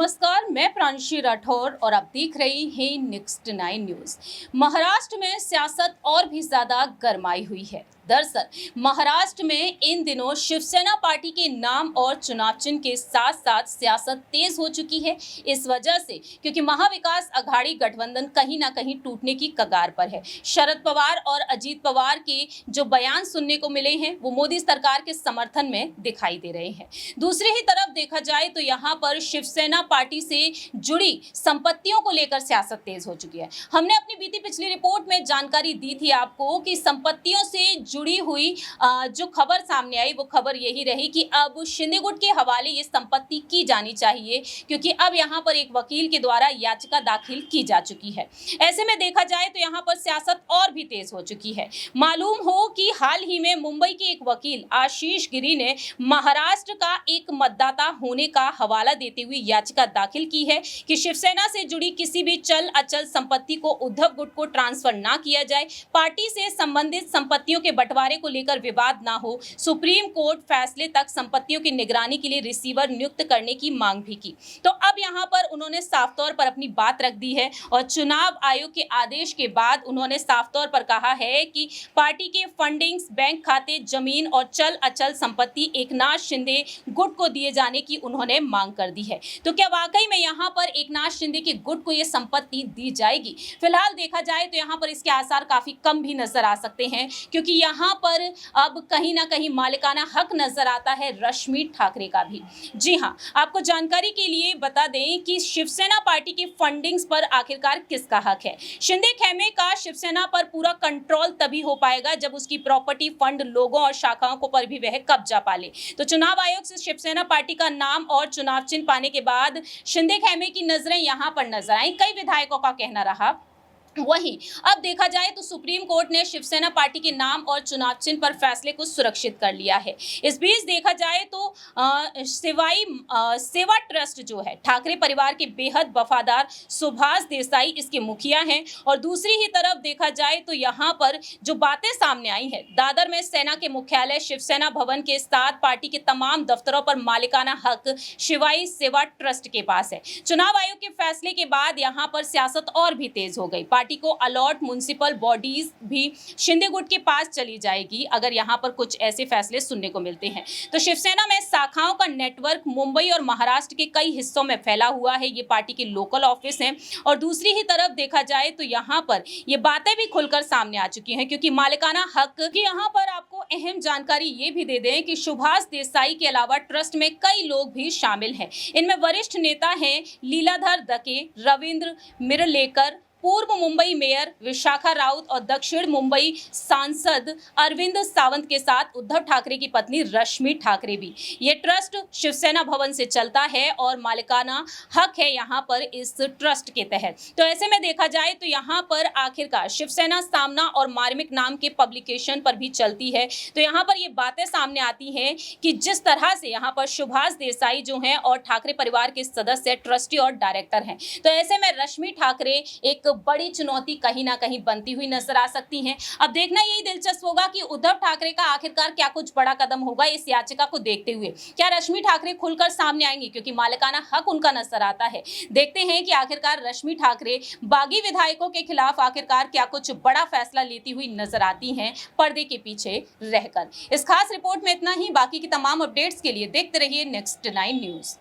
नमस्कार, मैं प्रांशी राठौर और आप देख रही हैं नेक्स्ट 9 न्यूज। महाराष्ट्र में सियासत और भी ज्यादा गरमाई हुई है। दरअसल महाराष्ट्र में इन दिनों शिवसेना पार्टी के नाम और चुनाव चिन्ह के साथ साथ सियासत तेज हो चुकी है। इस वजह से क्योंकि महाविकास अघाड़ी गठबंधन कहीं ना कहीं टूटने की कगार पर है। शरद पवार और अजीत पवार के जो बयान सुनने को मिले हैं वो मोदी सरकार के समर्थन में दिखाई दे रहे हैं। दूसरी ही तरफ देखा जाए तो यहाँ पर शिवसेना पार्टी से जुड़ी संपत्तियों को लेकर सियासत तेज हो चुकी है। हमने अपनी बीती पिछली रिपोर्ट में जानकारी दी थी आपको कि संपत्तियों से जुड़ी हुई जो खबर सामने आई वो खबर यही रही कि अब शिंदे गुट के हवाले ये संपत्ति की जानी चाहिए, क्योंकि अब यहाँ पर एक वकील के द्वारा याचिका दाखिल की जा चुकी है। ऐसे में देखा जाए तो यहाँ पर सियासत और भी तेज हो चुकी है। मालूम हो कि हाल ही में मुंबई के एक वकील आशीष गिरी ने महाराष्ट्र का एक मतदाता होने का हवाला देते हुए याचिका दाखिल की है कि शिवसेना से जुड़ी किसी भी चल अचल संपत्ति को उद्धव गुट को ट्रांसफर ना किया जाए, पार्टी से संबंधित संपत्तियों के बंटवारे को लेकर विवाद ना हो, सुप्रीम कोर्ट फैसले तक संपत्तियों की निगरानी के लिए रिसीवर नियुक्त करने की मांग भी की। तो अब यहाँ पर उन्होंने साफ तौर पर अपनी बात रख दी है और चुनाव आयोग के आदेश के बाद उन्होंने साफ तौर पर कहा है कि पार्टी के फंडिंग्स, बैंक खाते, जमीन और चल अचल संपत्ति एकनाथ शिंदे गुट को दिए जाने की उन्होंने मांग कर दी है। तो क्या वाकई में यहाँ पर एकनाथ शिंदे के गुट को यह संपत्ति दी जाएगी? फिलहाल देखा जाए तो यहाँ पर इसके आसार काफी कम भी नजर आ सकते हैं, क्योंकि यहाँ पर अब कहीं ना कहीं मालिकाना हक नजर आता है रश्मि ठाकरे का भी। जी हाँ, आपको जानकारी के लिए बता दें कि शिवसेना पार्टी की फंडिंग्स पर आखिरकार किसका हक है। शिंदे खेमे का शिवसेना पर पूरा कंट्रोल तभी हो पाएगा जब उसकी प्रॉपर्टी, फंड, लोगों और शाखाओं को पर भी वह कब्जा पाले। तो चुनाव आयोग से शिवसेना पार्टी का नाम और चुनाव चिन्ह पाने के बाद शिंदे खेमे की नजरें यहां पर नजर आई। कई विधायकों का कहना रहा। वहीं अब देखा जाए तो सुप्रीम कोर्ट ने शिवसेना पार्टी के नाम और चुनाव चिन्ह पर फैसले को सुरक्षित कर लिया है। इस बीच देखा जाए तो सेवा ट्रस्ट जो है ठाकरे परिवार के बेहद वफादार सुभाष देसाई इसके मुखिया हैं, और दूसरी ही तरफ देखा जाए तो यहाँ पर जो बातें सामने आई हैं, दादर में सेना के मुख्यालय शिवसेना भवन के साथ पार्टी के तमाम दफ्तरों पर मालिकाना हक शिवाई सेवा ट्रस्ट के पास है। चुनाव आयोग के फैसले के बाद यहाँ पर सियासत और भी तेज हो गई। पार्टी को अलॉट म्युनिसिपल बॉडीज भी शिंदे गुट के पास चली जाएगी अगर यहां पर कुछ ऐसे फैसले सुनने को मिलते हैं। तो शिवसेना में शाखाओं का नेटवर्क मुंबई और महाराष्ट्र के कई हिस्सों में फैला हुआ है। ये पार्टी के लोकल ऑफिस हैं, और दूसरी ही तरफ देखा जाए तो यहां पर ये बातें भी खुलकर सामने आ चुकी हैं, क्योंकि मालिकाना हक की यहां पर आपको अहम जानकारी ये भी दे दें कि सुभाष देसाई के अलावा ट्रस्ट में कई लोग भी शामिल हैं। इनमें वरिष्ठ नेता हैं लीलाधर दके, रविंद्र मिरलेकर, पूर्व मुंबई मेयर विशाखा राउत और दक्षिण मुंबई सांसद अरविंद सावंत के साथ उद्धव ठाकरे की पत्नी रश्मि ठाकरे भी। ये ट्रस्ट शिवसेना भवन से चलता है और मालिकाना हक है यहाँ पर इस ट्रस्ट के तहत। तो ऐसे में देखा जाए तो यहाँ पर आखिरकार शिवसेना सामना और मार्मिक नाम के पब्लिकेशन पर भी चलती है। तो यहाँ पर ये बातें सामने आती हैं कि जिस तरह से यहाँ पर सुभाष देसाई जो हैं और ठाकरे परिवार के सदस्य, ट्रस्टी और डायरेक्टर हैं, तो ऐसे में रश्मि ठाकरे एक बड़ी चुनौती कहीं ना कहीं बनती हुई नजर आ सकती हैं। अब देखना यही दिलचस्प होगा कि उद्धव ठाकरे का आखिरकार क्या कुछ बड़ा कदम होगा इस याचिका को देखते हुए। क्या रश्मि ठाकरे खुलकर सामने आएंगी, क्योंकि मालिकाना हक उनका नजर आता है। देखते हैं कि आखिरकार रश्मि ठाकरे बागी विधायकों के खिलाफ आखिरकार क्या कुछ बड़ा फैसला लेती हुई नजर आती हैं पर्दे के पीछे रहकर। इस खास रिपोर्ट में इतना ही। बाकी की तमाम अपडेट्स के लिए देखते रहिए नेक्स्ट 9 न्यूज।